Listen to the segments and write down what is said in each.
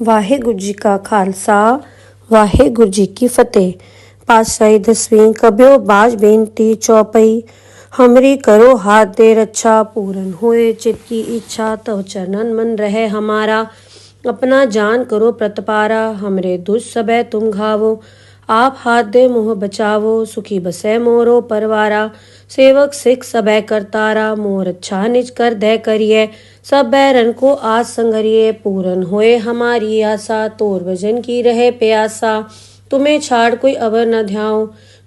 ਵਾਹਿਗੁਰੂ ਜੀ ਕਾ ਖਾਲਸਾ ਵਾਹਿਗੁਰੂ ਜੀ ਕੀ ਫਤਿਹ। ਪਾਤਸ਼ਾਹੀ ਦਸਵੀਂ ਕਬਿਓ ਬਾਜ ਬੇਨਤੀ ਚੌਪਈ। हमरी करो हाथ दे रक्षा, पूरन होए चित की इच्छा, तव चरणन मन रहे हमारा। अपना जान करो प्रतपारा, हमरे दुष्ट सबे तुम घावो। आप हाथ दे मुँह बचावो, सुखी बसे मोरो परवारा। सेवक सिख सबे करतारा, मोर अच्छा निज कर दे करिए। सब बैरन को आज संगरिए, पूरन होए हमारी आशा। तोर भजन की रहे प्यासा, तुम्हें छाड़ कोई अवर न ध्याओ।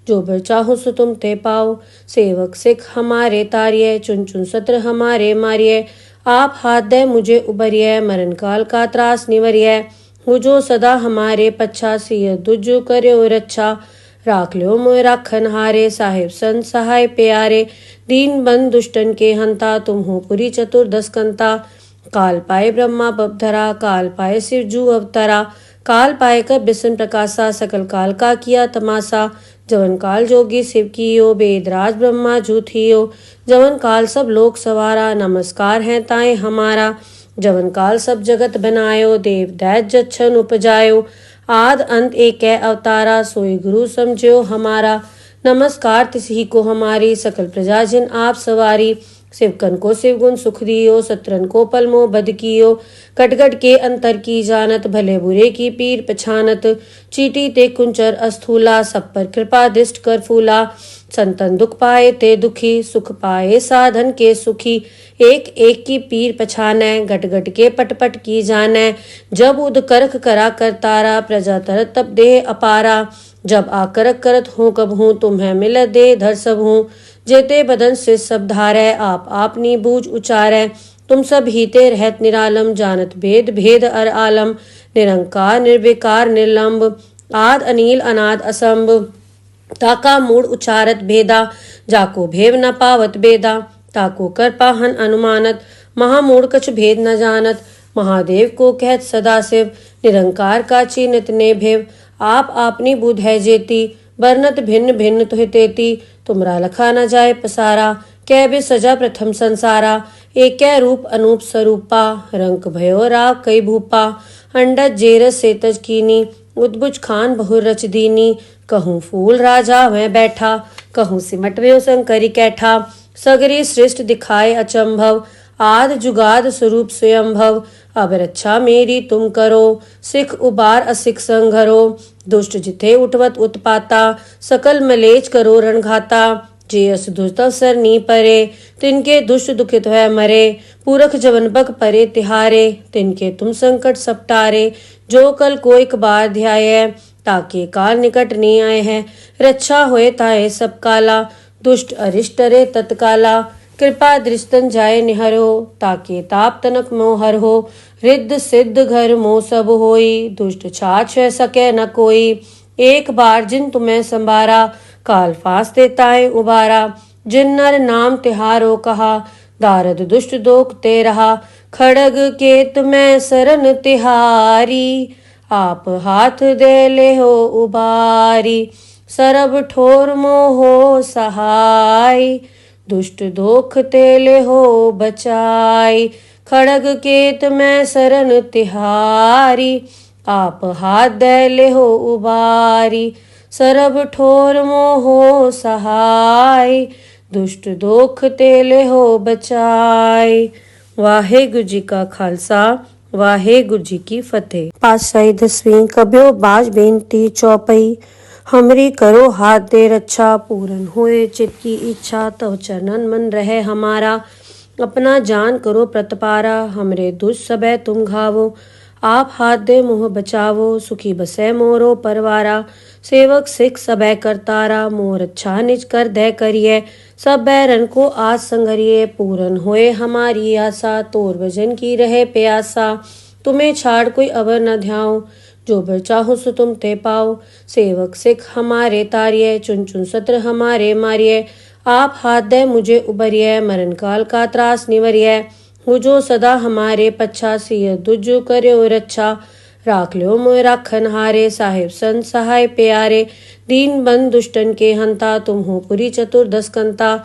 जो बर चाहो सो तुम ते पाओ। सेवक सिख हमारे तारिये, चुन चुन सत्र हमारे मारिये। आप हाथ दे मुझे उबरिये, मरण काल का त्रास निवरिये। हो जो सदा हमारे पच्छा, सिय दुजो कर्यो रक्षा। राख लो मोय राखन हारे, साहिब संत सहाय प्यारे। दीन बंद दुष्टन के हंता, तुम हो पुरी चतुर्दश कंता। काल पाए ब्रह्मा बपधरा, काल पाए शिव जू अवतरा। काल पाए कर बिसन प्रकाशा, सकल काल का किया तमाशा। जवन काल जोगी शिव कियो, वेदराज ब्रह्मा जू थियो। जवन काल सब लोक सवारा, नमस्कार है ताए हमारा। जवन काल सब जगत बनायो, देव दैत जच्छन उपजायो। आद अंत एक अवतारा, सोई गुरु समझो हमारा। नमस्कार तिसही को हमारी, सकल प्रजा जिन आप सवारी। शिवकन को शिव गुण सुख दियो, सत्रन को पलमो बद कियो। कटगट के अंतर की जानत, भले बुरे की पीर पछानत। चीटी ते कुंचर अस्थूला, सब पर कृपा दृष्ट कर फूला। संतन दुख पाए ते दुखी, सुख पाए साधन के सुखी। एक एक की पीर पछाने, गट गट के पट पट की जाने। जब उद करख करा करतारा, प्रजा तरत तब देह अपारा। जब आकरक करत हूँ कब हूँ, तुम्हें मिल दे धर सब हूँ। जेते बदन से सब धारै, आप आपनी बूझ उचारै। तुम सब हीते रहत निरालम, जानत भेद भेद अर आलम। निरंकार निर्विकार निर्लंब, आद अनील अनाद असंभ। ताका मूड उचारत भेदा, जाको भेव न पावत बेदा। ताको कर पाहन अनुमानत, महामूड कछ भेद न जानत। महादेव को कहत सदा शिव, निरंकार का चीनत ने भेव। आप आपनी बुध है जेती, बरनत भिन्न भिन्न तुहि तेती। तुमरा लखा न जाए पसारा, कै बे सजा प्रथम संसारा। एक रूप अनूप स्वरूपा, रंक भयो राव कई भूपा। अंडज जेरस सेतज कीनी, उद्भुज खान बहुर रच दीनी। कहूँ फूल राजा वह बैठा, कहूँ सिमट व्यो शंकरी कैठा। सगरी सृष्ट दिखाए अचंभव, आद जुगाद स्वरूप स्वयंभव। अब रक्षा मेरी तुम करो, सिख उबार असिख संघरो। दुष्ट जिथे उठवत उत्पाता, सकल मलेच करो रणघाता। जे अस दुष्ट अवसर नी परे, तिनके दुष्ट दुखित है मरे। पूरख जवन बक परे तिहारे, तिनके तुम संकट सपटारे। जो कल को एक बार ध्याये, ताके काल निकट नहीं आए हैं। रक्षा होए ताए सब काला, दुष्ट अरिष्ट रे तत्काला। कृपा दृष्टन जाए निहरो, ताके ताप तनक मोहर हो। रिद्ध सिद्ध घर मोह सब होई, दुष्ट छाछ सके न कोई। एक बार जिन तुम्हें संभारा, काल फांस देता है उबारा। जिन नर नाम तिहारो कहा, दारद दुष्ट दोख ते रहा। खड़ग केत में सरन तिहारी, आप हाथ दे ले हो उबारी। सरब ठोर मोहो सहाय, दुष्ट दोख तेले हो बचाई। खड़ग केत में सरन तिहारी, आप हाथ दे ले हो उबारी। सरब ठोर मोहो सहाय, दुष्ट दोख तेले हो बचाई। वाहेगुरु जी का खालसा वाहेगुरु जी की फतेह। पातशाही दसवीं कबियो बाज बेनती चौपई। हमरी करो हाथ दे रक्षा, पूरन होए चित की इच्छा। तव चरणन मन रहे हमारा। अपना जान करो प्रतपारा, हमरे दुष्ट सबे तुम घावो। आप हाथ दे मुँह बचावो, सुखी बसे मोरो परवारा। सेवक सिख सबे करतारा, मोर अच्छा निज कर दे करिए। सब बैरन को आज संगरिए, पूरन होए हमारी आशा। तोर भजन की रहे प्यासा, तुम्हें छाड़ कोई अवर न ध्याओ। जो बर चाहो सो तुम ते पाओ। सेवक सिख हमारे तारिये, चुन चुन सत्र हमारे मारिये। आप हाथ दे मुझे उबरिये, मरण काल का त्रास निवरिये। हो जो सदा हमारे पच्छा, सिय दुजो कर्यो रक्षा। राख लो मोय राखन हारे, साहिब संत सहाय प्यारे। दीन बंद दुष्टन के हंता, तुम हो पुरी चतुर्दश कंता।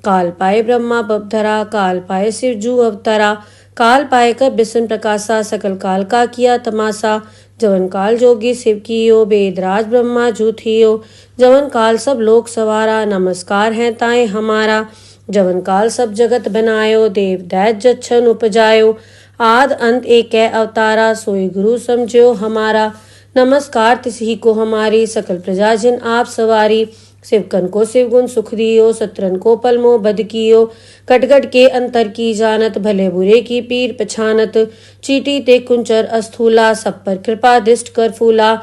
काल पाए ब्रह्मा बपधरा, काल पाए शिव जू अवतरा। काल पाए कर बिसन प्रकाशा सकल काल का किया तमाशा। जवन काल जोगी शिव कियो बेदराज ब्रह्मा जूथियो। जवन काल सब लोक सवारा नमस्कार है ताए हमारा। जवन काल सब जगत बनायो देव दैत जच्छन उपजायो। आद अंत एक अवतारा सोई गुरु समझो हमारा। नमस्कार तिसही को हमारी सकल प्रजाजन आप सवारी। शिवकन को शिवगुण सुख दियो सत्रन को पलमो बद कियो। कटगट के अंतर की जानत भले बुरे की पीर पछानत। चीटी ते कुंचर अस्थूला सब पर कृपा दृष्ट कर फूला।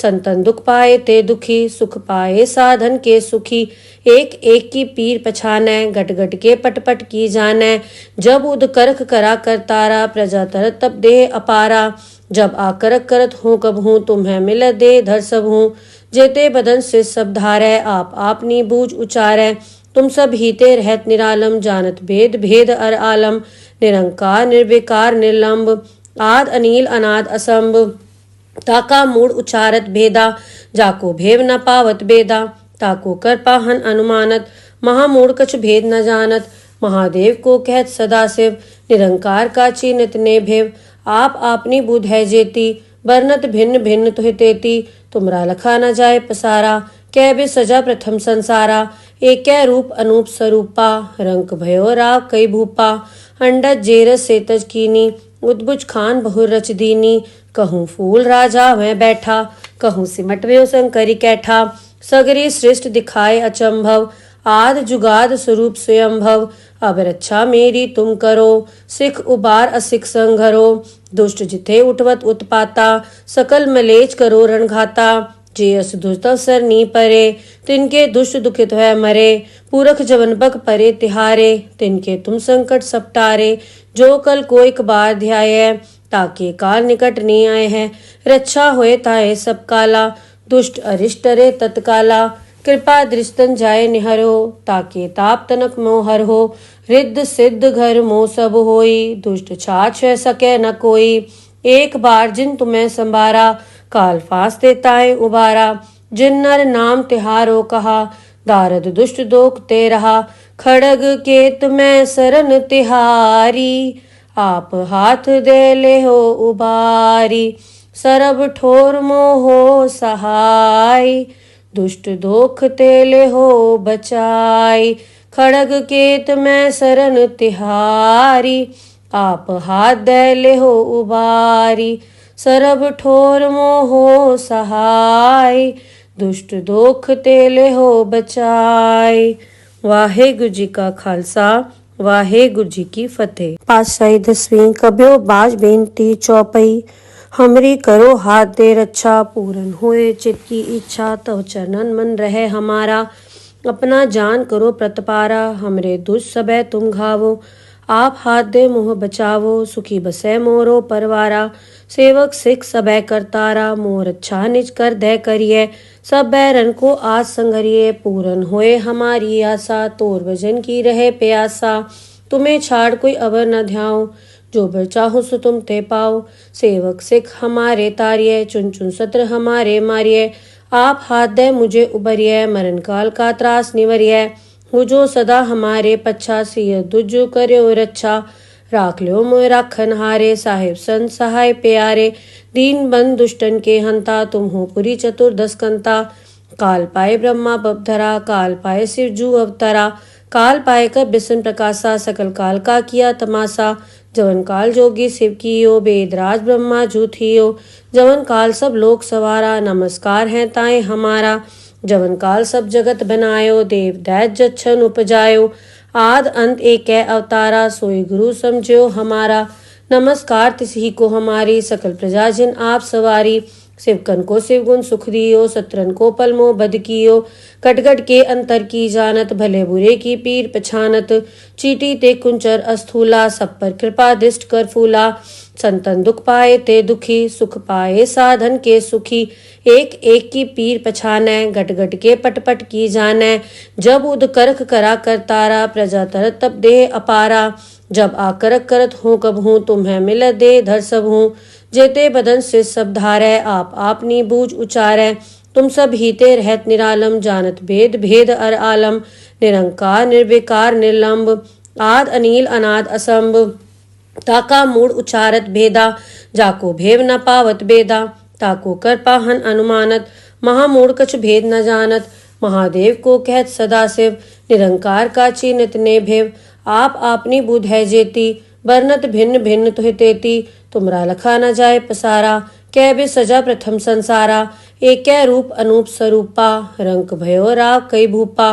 संतन दुख पाए ते दुखी सुख पाए साधन के सुखी। एक एक की पीर पछानै गट गट के पट पट की जानै। जब उद करख करा कर तारा प्रजा तरत तब देह अपारा। जब आकरक करत हूँ कब हूँ तुम्हें मिल दे धर सब हूँ। जेते बदन से सब धारै आप आपनी बूझ उचारै। तुम सब हीते रहत निरालम जानत भेद भेद अर आलम। निरंकार निर्विकार निर्लंब आद अनील अनाद असंभ। ताका मूड उचारत भेदा जाको भेव न पावत बेदा। ताको कर पाहन अनुमानत महामूड कछ भेद न जानत। महादेव को कहत सदा शिव निरंकार का चिन्हत ने भेव। आप आपनी बुध है जेती बरनत भिन्न भिन्न तुहि तेती। तुमरा लखा न जाए पसारा कै बे सजा प्रथम संसारा। एक रूप अनूप स्वरूपा रंक भयो राव कई भूपा। अंडज जेरस सेतज कीनी उद्भुज खान बहुर रच दीनी। कहूँ फूल राजा वह बैठा कहूँ सिमट व्यो शंकरी कैठा। सगरी सृष्ट दिखाए अचंभव आद जुगाद स्वरूप स्वयंभव। अब रक्षा मेरी तुम करो सिख उबार असिख संघरो। दुष्ट जिथे उठवत उत्पाता सकल मलेच करो रणघाता। जे अस दुष्ट अवसर नी परे तिनके दुष्ट दुखित है मरे। पूरख जवन बक परे तिहारे तिनके तुम संकट सपटारे। जो कल को एक बार ध्याय ताके काल निकट नहीं आए हैं। रक्षा होए ताए सब काला दुष्ट अरिष्ट रे तत्काला। कृपा दृष्टन जाय निहरो ताके ताप तनक मोहर हो। रिद्ध सिद्ध घर मोह सब होई दुष्ट छाछ सके न कोई। एक बार जिन तुम्हें संभारा काल फांस देता है उबारा। जिन नर नाम तिहारो कहा दारद दुष्ट दोख ते रहा। खड़ग केत में सरन तिहारी आप हाथ दे ले हो उबारी। सरब ठोर मोहो सहाय दुष्ट दोख तेले हो बचाई। खड़ग केत में सरन तिहारी आप हाथ दे ले हो उबारी। सरब ठोर मोहो सहाय दुष्ट दोख तेले हो बचाई। वाहेगुरु जी का खालसा वाहेगुरु जी की फतेह। पातशाही दसवीं कब्यो बाज बेनती चौपई। हमरी करो हाथ दे रक्षा पूरन होए चित की इच्छा। तव चरणन मन रहे हमारा अपना जान करो प्रतपारा। हमरे दुष्ट सबे तुम घावो आप हाथ दे मुँह बचावो। सुखी बसे मोरो परवारा सेवक सिख सबे करतारा। मोर अच्छा निज कर दे करिए सब बैरन को आज संगरिए। पूरन होए हमारी आशा तोर भजन की रहे प्यासा। तुम्हें छाड़ कोई अवर न ध्याओ जो बर चाहो सो तुम ते पाओ। सेवक सिख हमारे तारिये चुन चुन सत्र हमारे मारिये। आप हाथ दे मुझे उबरिये मरण काल का त्रास निवरिये। हो जो सदा हमारे पच्छा सिय दुजो करो रक्षा। राख लो मोय राखन हारे साहिब संत सहाय प्यारे। दीन बंद दुष्टन के हंता तुम हो पुरी चतुर्दश कंता। काल पाए ब्रह्मा बपधरा काल पाए शिव जू अवतरा। काल पाए कर बिसन प्रकाशा सकल काल का किया तमाशा। जवन काल जोगी शिव कियो बेदराज ब्रह्मा जूथियो। जवन काल सब लोक सवारा नमस्कार है ताए हमारा। जवन काल सब जगत बनायो देव दैत जच्छन उपजायो। आद अंत एक अवतारा सोई गुरु समझो हमारा। नमस्कार तिसही को हमारी सकल प्रजाजन आप सवारी। शिवकन को शिवगुण सुख दियो सत्रन को पलमो बद कियो। कटगट के अंतर की जानत भले बुरे की पीर पछानत। चीटी ते कुंचर अस्थूला सब पर कृपा दृष्ट कर फूला। संतन दुख पाए ते दुखी सुख पाए साधन के सुखी। एक एक की पीर पछानै गट गट के पट पट की जानै। जब उद करख करा कर तारा प्रजा तरत तब देह अपारा। जब आकरक करत हूँ कब हूँ तुम्हें मिल दे धर सब हूँ। जेते बदन से सब धारै आप आपनी बूझ उचारै। तुम सब हीते रहत निरालम जानत भेद भेद अर आलम। निरंकार निर्विकार निर्लंब आद अनील अनाद असंभ। ताका मूड उचारत भेदा, जाको भेव न पावत बेदा, ताको कर पाहन अनुमानत, महामूड कछ भेद न जानत, महादेव को कहत सदाशिव, निरंकार का चीनित ने भेव, आप आपनी बुध है जेती, बरनत भिन्न भिन्न तुहि तेती, तुमरा लखा न जाए पसारा, कै बे सजा प्रथम संसारा, एक रूप अनूप स्वरूपा, रंक भयो राव कई भूपा,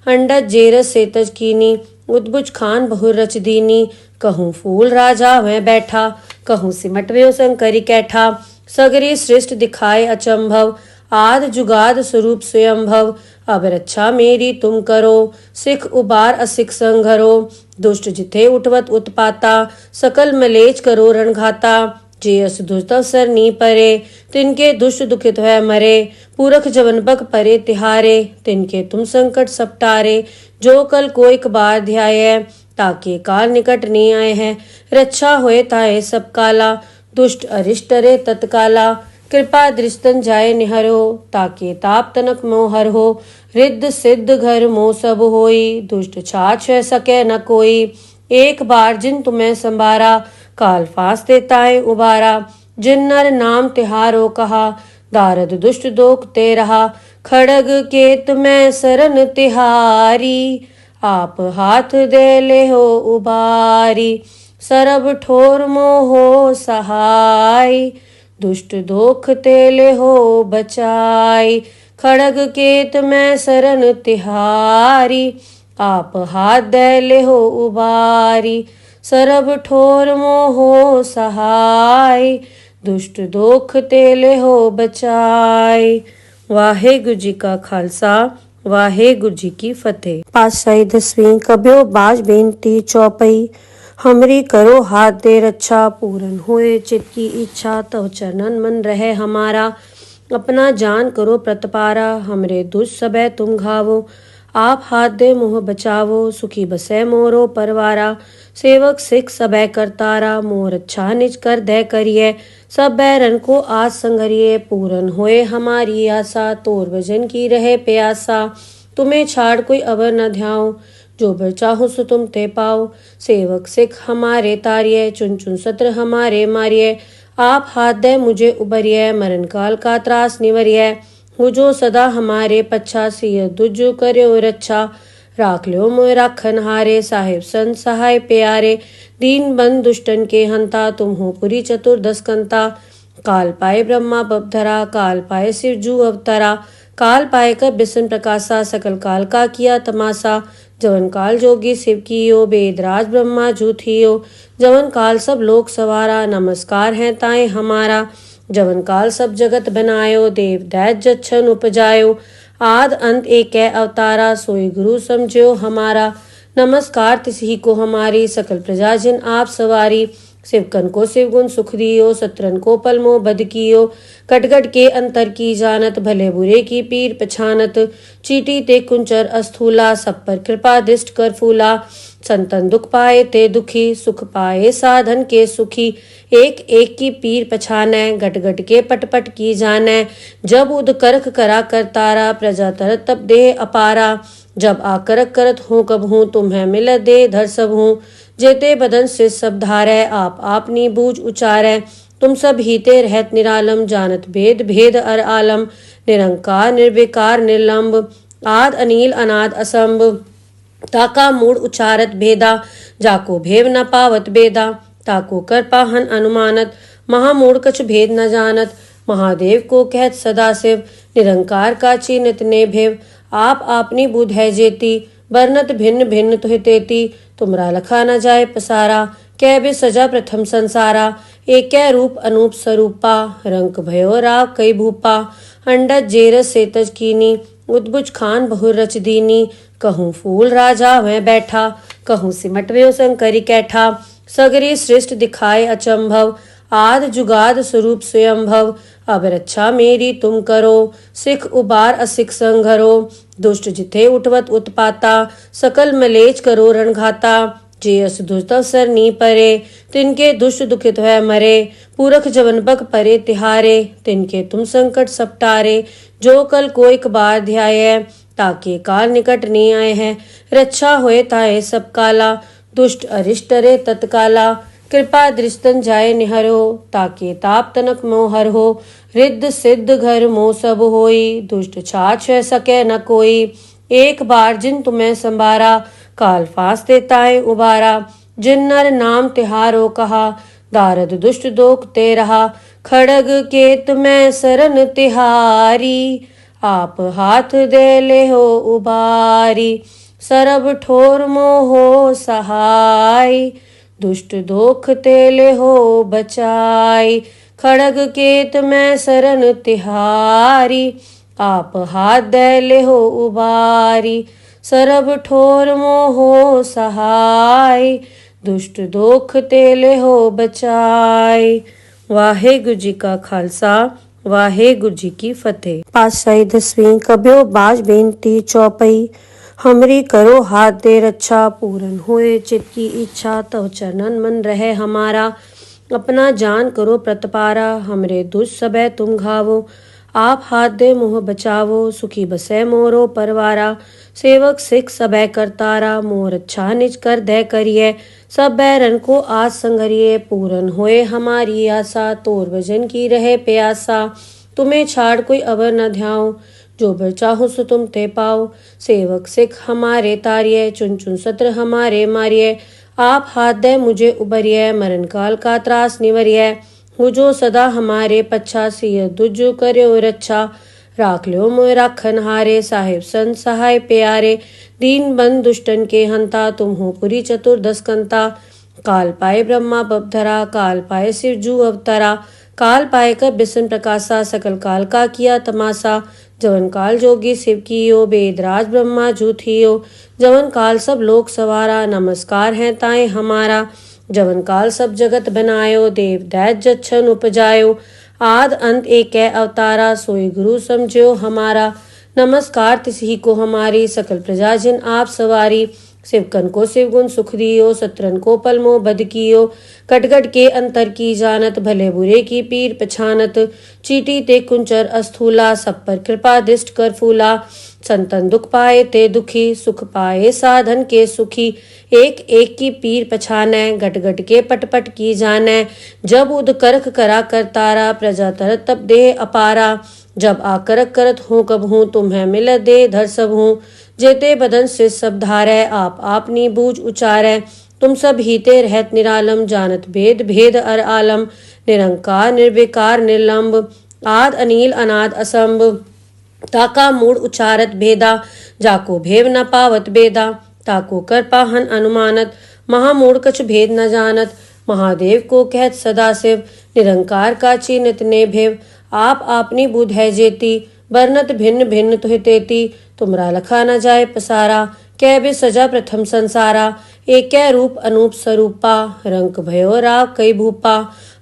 अंडज जेरस सेतज कीनी, उद्भुज खान बहुर रच दीनी, कहूँ फूल राजा वह बैठा, कहूँ सिमट व्यो शंकरी कैठा, सगरी सृष्ट दिखाए अचंभव, आद जुगाद स्वरूप स्वयंभव, अब रक्षा मेरी तुम करो, सिख उबार असिख संघरो, दुष्ट जिथे उठवत उत्पाता, सकल मलेच करो रणघाता, जे अस दुष्ट अवसर नी परे, तिनके दुष्ट दुखित है मरे, पूरख जवन बक परे तिहारे, तिनके तुम संकट सपटारे, जो कल कोई कबार ध्याय, ताके काल निकट नहीं आए हैं, रक्षा होए ताए सब काला, दुष्ट अरिष्ट रे तत्काला, कृपा दृष्टन जाए निहरो, ताके ताप तनक मोहर हो, रिद्ध सिद्ध घर मोह सब होई, दुष्ट छाछ सके न कोई, एक बार जिन तुम्हें संभारा, काल फांस देताए उबारा, जिन नर नाम तिहारो कहा, दारद दुष्ट दोख ते रहा, खड़ग केत में सरन तिहारी, आप हाथ दे ले हो उबारी, सरब ठोर मोहो सहाय, दुष्ट दोख तेले हो बचाई, खड़ग केत में सरन तिहारी, आप हाथ दे ले हो उबारी, सरब ठोर मोहो सहाय, दुष्ट दोख तेले हो बचाई। वाहेगुरु जी का खालसा, वाहेगुरु जी की फतेह। पातशाही दसवीं कब्यो बाज बेनती चौपई, हमरी करो हाथ दे रक्षा, पूरन होए चित की इच्छा, तव चरणन मन रहे हमारा, अपना जान करो प्रतपारा, हमरे दुष्ट सबे तुम घावो, आप हाथ दे मुँह बचावो, सुखी बसे मोरो परवारा, सेवक सिख सबे करतारा, मोर अच्छा निज कर दे करिए, सब बैरन को आज संगरिए, पूरन होए हमारी आशा, तोर भजन की रहे प्यासा, तुम्हें छाड़ कोई अवर न ध्याओ, जो बर चाहो सो तुम ते पाओ, सेवक सिख हमारे तारिये, चुन चुन सत्र हमारे मारिये, आप हाथ दे मुझे उबरिये, मरण काल का त्रास निवरिये, हो जो सदा हमारे पच्छा, सिय दुजो करो रक्षा, राख लो मोय राखन हारे, साहिब संत सहाय प्यारे, दीन बंद दुष्टन के हंता, तुम हो पुरी चतुर्दश कंता, काल पाए ब्रह्मा बपधरा, काल पाए शिव जू अवतरा, काल पाए कर बिसन प्रकाशा, सकल काल का किया तमाशा, जवन काल जोगी शिव कियो, बेदराज ब्रह्मा जू थियो, जवन काल सब लोक सवारा, नमस्कार है ताए हमारा, जवन काल सब जगत बनायो, देव दैत जच्छन उपजायो, आद अंत एक अवतारा, सोई गुरु समझो हमारा, नमस्कार तिसही को हमारी, सकल प्रजा जिन आप सवारी, शिवकन को शिवगुण सुख दियो, सत्रन को पलमो बद कियो, कटगट के अंतर की जानत, भले बुरे की पीर पछानत, चीटी ते कुंचर अस्थूला, सब पर कृपा दृष्ट कर फूला, संतन दुख पाए ते दुखी, सुख पाए साधन के सुखी, एक एक की पीर पछानै, गट गट के पट पट की जानै, जब उद करख करा करतारा, प्रजा तरत तब देह अपारा, जब आकरक करत हूँ कब हूँ, तुम्हें मिल दे धर सब हूँ, जेते बदन से सब धारै, आप आपनी बूझ उचारै, तुम सब हीते रहत निरालम, जानत भेद भेद अर आलम, निरंकार निर्विकार निर्लंब, आद अनील अनाद असंभ, ताका मूड उचारत भेदा, जाको भेव न पावत बेदा, ताको कर पाहन अनुमानत, महामूड कछ भेद न जानत, महादेव को कहत सदाशिव, निरंकार का चीनित ने भेव, आप आपनी बुध है जेती, बरनत भिन्न भिन्न तुहि तेती, तुमरा लखा न जाए पसारा, कै बे सजा प्रथम संसारा, एक रूप अनूप स्वरूपा, रंक भयो राव कई भूपा, अंडज जेरस सेतज कीनी, उद्भुज खान बहुर रच दीनी, कहूँ फूल राजा वह बैठा, कहूँ सिमट व्यो शंकरी कैठा, सगरी सृष्ट दिखाए अचंभव, आद जुगाद स्वरूप स्वयंभव, अब रक्षा मेरी तुम करो, सिख उबार असिख संघरो, दुष्ट जिथे उठवत उत्पाता, सकल मलेच करो रणघाता, जे अस दुष्ट अवसर नी परे, तिनके दुष्ट दुखित है मरे, पूरख जवन बक परे तिहारे, तिनके तुम संकट सपटारे, जो कल कोई कबार ध्याय, ताके काल निकट नहीं आए हैं, रक्षा होए ताए सब काला, दुष्ट अरिष्ट रे तत्काला, कृपा दृष्टन जाय निहरो, ताके ताप तनक मोहर हो। रिद्ध सिद्ध घर मोह सब होई, दुष्ट छाछ सके न कोई। एक बार जिन तुम्हें संभारा, काल फास देता है उबारा। जिन नर नाम तिहारो कहा, दारद दुष्ट दोख ते रहा। खड़ग केत में सरन तिहारी, आप हाथ दे ले हो उबारी। सरब ठोर मोहो सहाय, दुष्ट दोख तेले हो बचाई। खड़ग केत में सरन तिहारी, आप हाथ दे ले हो उबारी। सरब ठोर मोहो सहाय, दुष्ट दोख तेले हो बचाई। वाहेगुरु जी का खालसा, वाहेगुरु जी की फतेह। पातशाही दसवीं कब्यो बाज बेनती चौपई। हमरी करो हाथ दे रक्षा, पूरन होए चित की इच्छा। तव चरणन मन रहे हमारा, अपना जान करो प्रतपारा। हमरे दुष्ट सबे तुम घावो, आप हाथ दे मुँह बचावो। सुखी बसे मोरो परवारा, सेवक सिख सबे करतारा। मोर अच्छा निज कर दे करिए, सब बैरन को आज संगरिए। पूरन होए हमारी आशा, तोर भजन की रहे प्यासा। तुम्हें छाड़ कोई अवर न ध्याओ, जो बर चाहो सो तुम ते पाओ। सेवक सिख हमारे तारिये, चुन चुन सत्र हमारे मारिये। आप हाथ दे मुझे उबरिये, मरण काल का त्रास निवरिये। हो जो सदा हमारे पच्छा, सिय दुजो कर्यो रक्षा। राख लो मोय राखन हारे, साहिब संत सहाय प्यारे। दीन बंद दुष्टन के हंता, तुम हो पुरी चतुर्दश कंता। काल पाए ब्रह्मा बपधरा, काल पाए शिव जू अवतरा। काल पाए कर बिसन प्रकाशा, सकल काल का किया तमाशा। जवन काल जोगी शिव कियो, वेदराज ब्रह्मा जू थियो। जवन काल सब लोक सवारा, नमस्कार है ताए हमारा। जवन काल सब जगत बनायो, देव दैत जच्छन उपजायो। आद अंत एक अवतारा, सोई गुरु समझो हमारा। नमस्कार तिसही को हमारी, सकल प्रजा जिन आप सवारी। शिवकन को शिवगुण सुख दियो, सत्रन को पलमो बद कियो। कटगट के अंतर की जानत, भले बुरे की पीर पछानत। चीटी ते कुंचर अस्थूला, सब पर कृपा दृष्ट कर फूला। संतन दुख पाए ते दुखी, सुख पाए साधन के सुखी। एक एक की पीर पछानै, गट गट के पट पट की जानै। जब उद करख करा करतारा, प्रजा तरत तब देह अपारा। जब आकरक करत हूँ कब हूँ, तुम्हें मिल दे धर सब हूँ। जेते बदन से सब धारै, आप आपनी बूझ उचारै। तुम सब हीते रहत निरालम, जानत भेद भेद अर आलम। निरंकार निर्विकार निर्लंब, आद अनील अनाद असंभ। ताका मूड उचारत भेदा, जाको भेव न पावत बेदा। ताको कर पाहन अनुमानत, महामूढ़ कछ भेद न जानत। महादेव को कहत सदा शिव, निरंकार का चिन्हत ने भेव। आप आपनी बुध है जेती, बरनत भिन्न भिन्न तुहि तेती। तुमरा लखा न जाए पसारा, कै बे सजा प्रथम संसारा। एक रूप अनूप स्वरूपा, रंक भयो राव कई भूपा।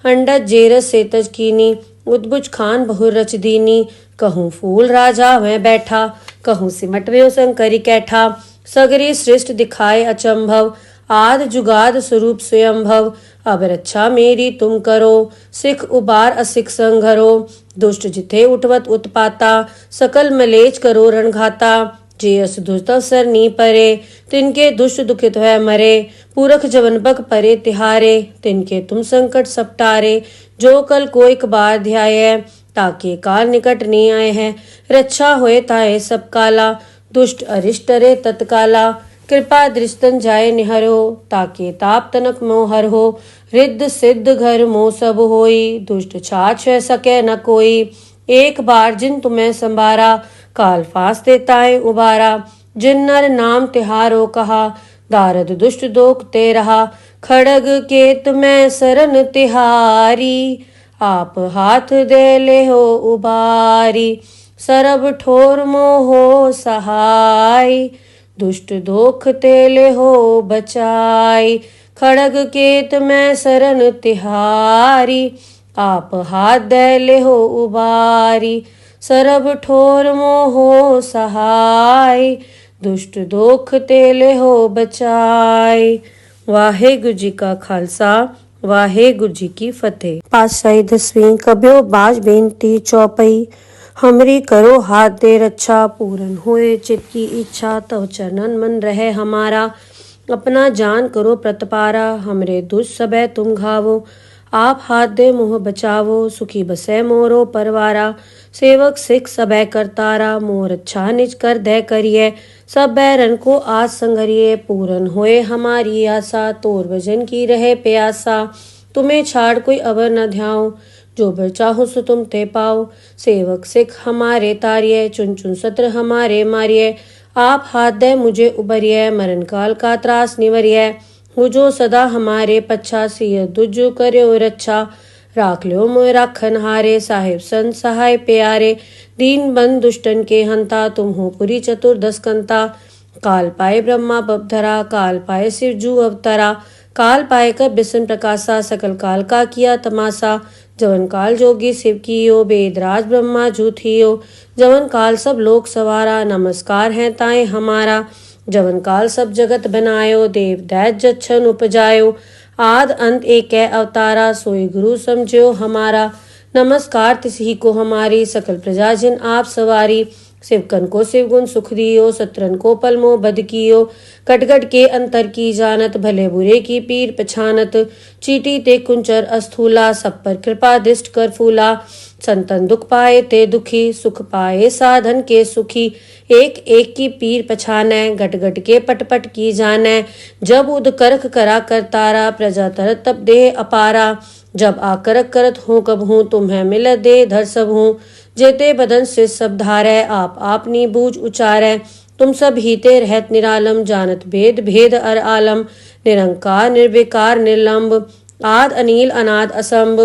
अंडज जेरस सेतज कीनी, उद्भुज खान बहुर रच दीनी। कहूँ फूल राजा वह बैठा, कहूँ सिमट व्यो शंकरी कैठा। सगरी सृष्ट दिखाए अचंभव, आद जुगाद स्वरूप स्वयंभव। अब रक्षा मेरी तुम करो, सिख उबार असिख संघरो। दुष्ट जिथे उठवत उत्पाता, सकल मलेच करो रणघाता। जे अस दुष्ट अवसर नी परे, तिनके दुष्ट दुखित है मरे। पुरख जवन बक परे तिहारे, तिनके तुम संकट सपटारे। जो कल को एक बार ध्याय, ताके काल निकट नहीं आए हैं। रक्षा होए ताए सब काला, दुष्ट अरिष्ट रे तत्काला। कृपा दृष्टन जाय निहरो, ताके ताप तनक मोहर हो। रिद्ध सिद्ध घर मोह सब होई, दुष्ट छाछ सके न कोई। एक बार जिन तुम्हें संभारा, काल फास देता है उबारा। जिन नर नाम तिहारो कहा, दारद दुष्ट दोख ते रहा। खड़ग केत में सरन तिहारी, आप हाथ दे ले हो उबारी। सरब ठोर मोहो सहाय, दुष्ट दोख तेले हो बचाई। खड़ग केत में सरन तिहारी, आप हाथ दे ले हो उबारी। सरब ठोर मोहो सहाय, दुष्ट दोख तेले हो बचाई। वाहेगुरु जी का खालसा, वाहेगुरु जी की फतेह। पातशाही दसवीं कब्यो बाज बेनती चौपई। हमरी करो हाथ दे रक्षा, पूरन होए चित की इच्छा। तव चरणन मन रहे हमारा, अपना जान करो प्रतपारा, हमरे दुष्ट सबे तुम घावो। आप हाथ दे मुँह बचावो, सुखी बसै मोरो परवारा। सेवक सिख सबे करतारा, मोर अच्छा निज कर दे करिए। सब बैरन को आज संगरिए, पूरन होए हमारी आशा। तोर भजन की रहे प्यासा, तुम्हें छाड़ कोई अवर न ध्याओ। जो बर चाहो सो तुम ते पाओ। सेवक सिख हमारे तारिये, चुन चुन सत्र हमारे मारिये। आप हाथ दे मुझे उबरिये, मरण काल का त्रास निवरिये। हो जो सदा हमारे पच्छा, सिय दुजो कर्यो रक्षा। राख लो मोय राखन हारे, साहिब संत सहाय प्यारे। दीन बंद दुष्टन के हंता, तुम हो पुरी चतुर्दश कंता। काल पाए ब्रह्मा बपधरा, काल पाए शिव जू अवतरा। काल पाए कर बिसन प्रकाशा, सकल काल का किया तमाशा। जवन काल जोगी शिव कियो, वेदराज ब्रह्मा जू थियो। जवन काल सब लोक सवारा, नमस्कार है ताए हमारा। जवन काल सब जगत बनायो, देव दैत जच्छन उपजायो। आद अंत एक अवतारा, सोई गुरु समझो हमारा। नमस्कार तिसही को हमारी, सकल प्रजा जिन आप सवारी। शिवकन को शिव गुण सुख दियो, सत्रन को पलमो बद कियो। कटगट के अंतर की जानत, भले बुरे की पीर पछानत। चीटी ते कुंचर अस्थूला, सब पर कृपा दृष्ट कर फूला। संतन दुख पाए ते दुखी, सुख पाए साधन के सुखी। एक एक की पीर पछानै, गट गट के पट पट की जानै। जब उद करख करा करतारा, प्रजा तरत तब देह अपारा। जब आकरक करत हूँ कब हूँ, तुम्हें मिल दे धर सब हूँ। जेते बदन से सब धारै, आप आपनी बूझ उचारै। तुम सब हीते रहत निरालम, जानत भेद भेद अर आलम। निरंकार निर्विकार निर्लंब, आद अनील अनाद असंभ।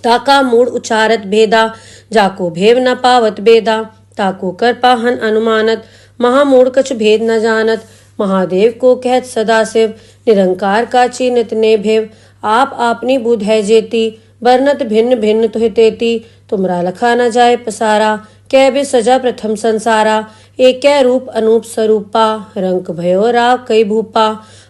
ताका मूड उचारत भेदा, जाको भेव न पावत बेदा। ताको कर पाहन अनुमानत, महामूढ़ कछ भेद न जानत। महादेव को कहत सदा शिव, निरंकार का चिन्हत ने भेव। आप आपनी बुध है जेती, बरनत भिन्न भिन्न तुहि तेती। तुमरा लखा न जाए पसारा, कै बे सजा प्रथम संसारा। एक रूप अनूप स्वरूपा, रंक भयो राव कई भूपा।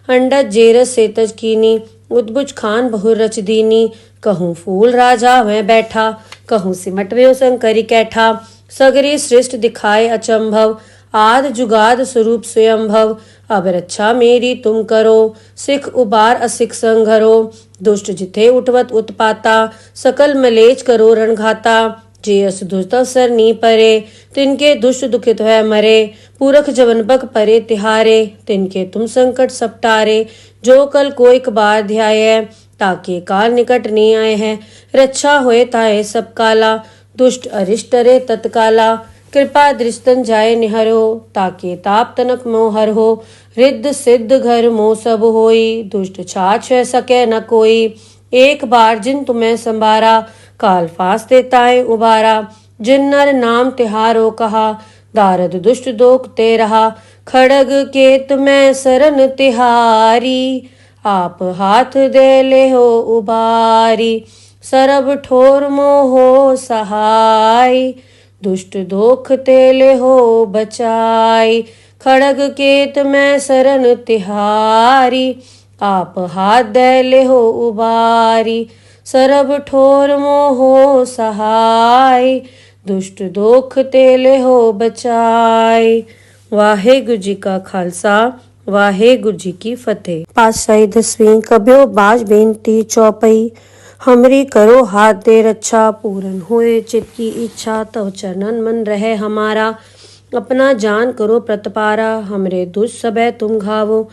अंडज जेरस सेतज कीनी, उद्भुज खान बहुर रच दीनी। कहूँ फूल राजा वह बैठा, कहूँ सिमट व्यो शंकरी कैठा। सगरी सृष्ट दिखाए अचंभव, आद जुगाद स्वरूप स्वयंभव। अब रक्षा मेरी तुम करो, सिख उबार असिख संघरो। दुष्ट जिथे उठवत उत्पाता, सकल मलेच करो रणघाता। जे अस दुष्ट अवसर नी परे, तिनके दुष्ट दुखित है मरे। पुरख जवन बक परे तिहारे, तिनके तुम संकट सपटारे। जो कल को एक बार ध्याय, ताके काल निकट नहीं आए हैं। रक्षा होए ताए सब काला, दुष्ट अरिष्ट रे तत्काला। कृपा दृष्टन जाय निहरो, ताके ताप तनक मोहर हो। रिद्ध सिद्ध घर मोह सब होई, दुष्ट छाछ सके न कोई। एक बार जिन तुम्हें संभारा, काल फांस देताए उबारा। जिन नर नाम तिहारो कहा, दारद दुष्ट दोख ते रहा। खड़ग केत में सरन तिहारी, आप हाथ दे ले हो उबारी। सरब ठोर मोहो सहाय, दुष्ट दोख तेले हो बचाई। खड़ग केत में सरन तिहारी, आप हाथ दे ले हो उबारी। सरब ठोर मोहो सहाय, दुष्ट दोख तेले हो बचाई। वाहेगुरु जी का खालसा, वाहेगुरु जी की फतेह। पातशाही दसवीं कब्यो बाज बेनती चौपई। हमरी करो हाथ दे रक्षा, पूरन होए चित की इच्छा। तव चरणन मन रहे हमारा, अपना जान करो प्रतपारा। हमरे दुष्ट सबे तुम घावो,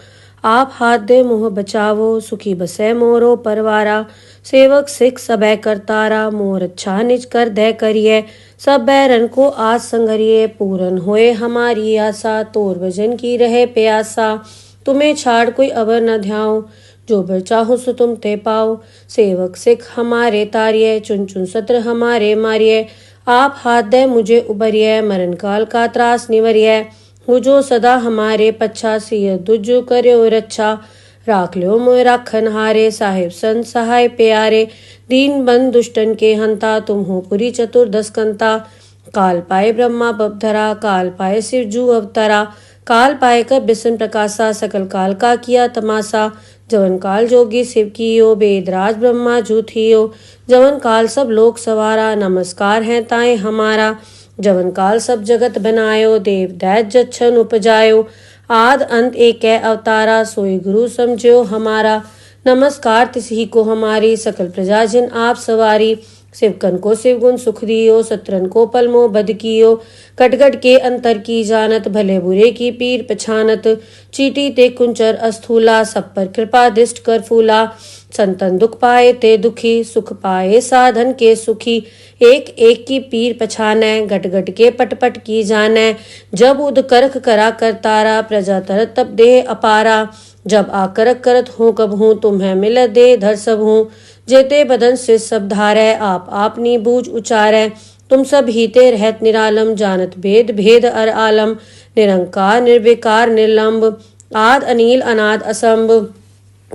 आप हाथ दे मुँह बचावो। सुखी बसै मोरो परवारा, सेवक सिख सबे करतारा। मोर अच्छा निज कर दे करिए, सब बैरन को आज संगरिए। पूरन होए हमारी आशा, तोर भजन की रहे प्यासा। तुम्हें छाड़ कोई अवर न ध्याओ, जो बर चाहो सो तुम ते पाओ। सेवक सिख हमारे तारिये, चुन चुन सत्र हमारे मारिये। आप हाथ दे मुझे उबरिये, मरण काल का त्रास निवरिये। हो जो सदा हमारे पच्छा, सिय दुजो कर्यो रक्षा। राख लो मोय राखन हारे, साहिब संत सहाय प्यारे। दीन बंद दुष्टन के हंता, तुम हो पुरी चतुर्दश कंता। काल पाए ब्रह्मा बपधरा, काल पाए शिव जू अवतरा। काल पाए कर बिसन प्रकाशा, सकल काल का किया तमाशा। जवन काल जोगी शिव कियो, वेदराज ब्रह्मा जू थियो। जवन काल सब लोक सवारा, नमस्कार है ताए हमारा। जवन काल सब जगत बनायो, देव दैत जच्छन उपजायो। आद अंत एक है अवतारा, सोई गुरु समझो हमारा। नमस्कार तिसही को हमारी, सकल प्रजाजन आप सवारी। शिवकन को शिवगुण सुख दियो, शत्रन को पलमो बद कियो। कटगट के अंतर की जानत, भले बुरे की पीर पछानत। चीटी ते कुंचर अस्थूला, सब पर कृपा दृष्ट कर फूला। संतन दुख पाए ते दुखी, सुख पाए साधन के सुखी। एक एक की पीर पछानै, गट गट के पट पट की जानै। जब उद करख करा करतारा, प्रजा तरत तब देह अपारा। जब आकरक करत हूँ कब हूँ, तुम्हें मिल दे धर सब हूँ। जेते बदन से सब धारै, आप आपनी बूझ उचारै। तुम सब हीते रहत निरालम, जानत भेद भेद अर आलम। निरंकार निर्विकार निर्लंब, आद अनील अनाद असंभ।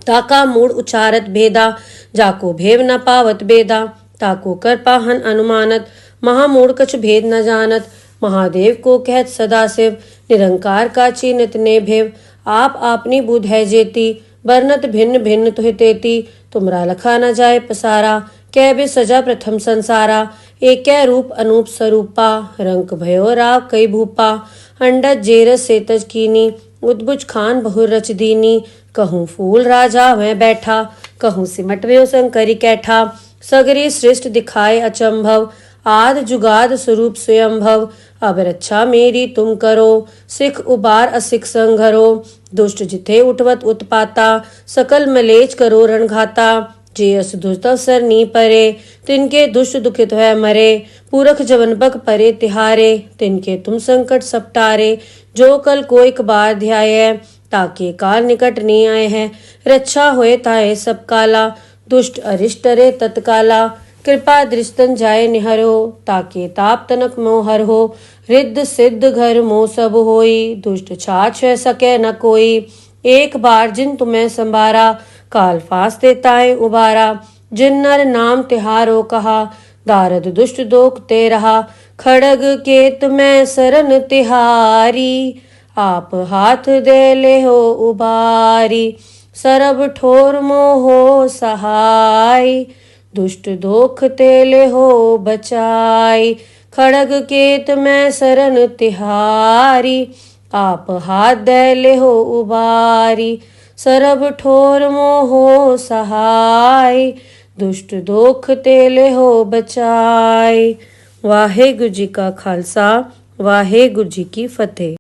ताका मूड उचारत भेदा, जाको भेव न पावत बेदा। ताको कर पाहन अनुमानत, महामूढ़ कछ भेद न जानत। महादेव को कहत सदा शिव, निरंकार का चिन्हत ने भेव। आप आपनी बुध है जेती, बरनत भिन्न भिन्न तुहि तेती। तुमरा लखा न जाए पसारा, कै बे सजा प्रथम संसारा। एक रूप अनूप स्वरूपा, रंक भयो राव कई भूपा। अंडज जेरस सेतज कीनी, उद्भुज खान बहुर रच दीनी। कहूँ फूल राजा वह बैठा, कहूँ सिमट व्यो शंकरी कैठा। सगरी सृष्ट दिखाए अचंभव, आद जुगाद स्वरूप स्वयंभव। अब रक्षा मेरी तुम करो, सिख उबार असिख संघरो। दुष्ट जिथे उठवत उत्पाता, सकल मलेच करो रणघाता। जे अस दुष्ट अवसर नी परे, तिनके दुष्ट दुखित है मरे। पूरख जवन बक परे तिहारे, तिनके तुम संकट सपटारे। जो कल को एक बार ध्याय, ताके काल निकट नहीं आए हैं। रक्षा होए ताए सब काला, दुष्ट अरिष्ट रे तत्काला। कृपा दृष्टन जाए निहरो, ताके ताप तनक मोहर हो। रिद्ध सिद्ध घर मोह सब होई, दुष्ट छाछ सके न कोई। एक बार जिन तुम्हें संभारा, काल फांस देताए उबारा। जिन नर नाम तिहारो कहा, दारद दुष्ट दोख ते रहा। खड़ग केत में सरन तिहारी, आप हाथ दे ले हो उबारी। सरब ठोर मोहो सहाय, दुष्ट दोख तेले हो बचाई। खड़ग केत में सरन तिहारी, आप हाथ दे ले हो उबारी। सरब ठोर मोहो सहाय, दुष्ट दोख तेले हो बचाई। वाहेगुरु जी का खालसा, वाहेगुरु जी की फतेह।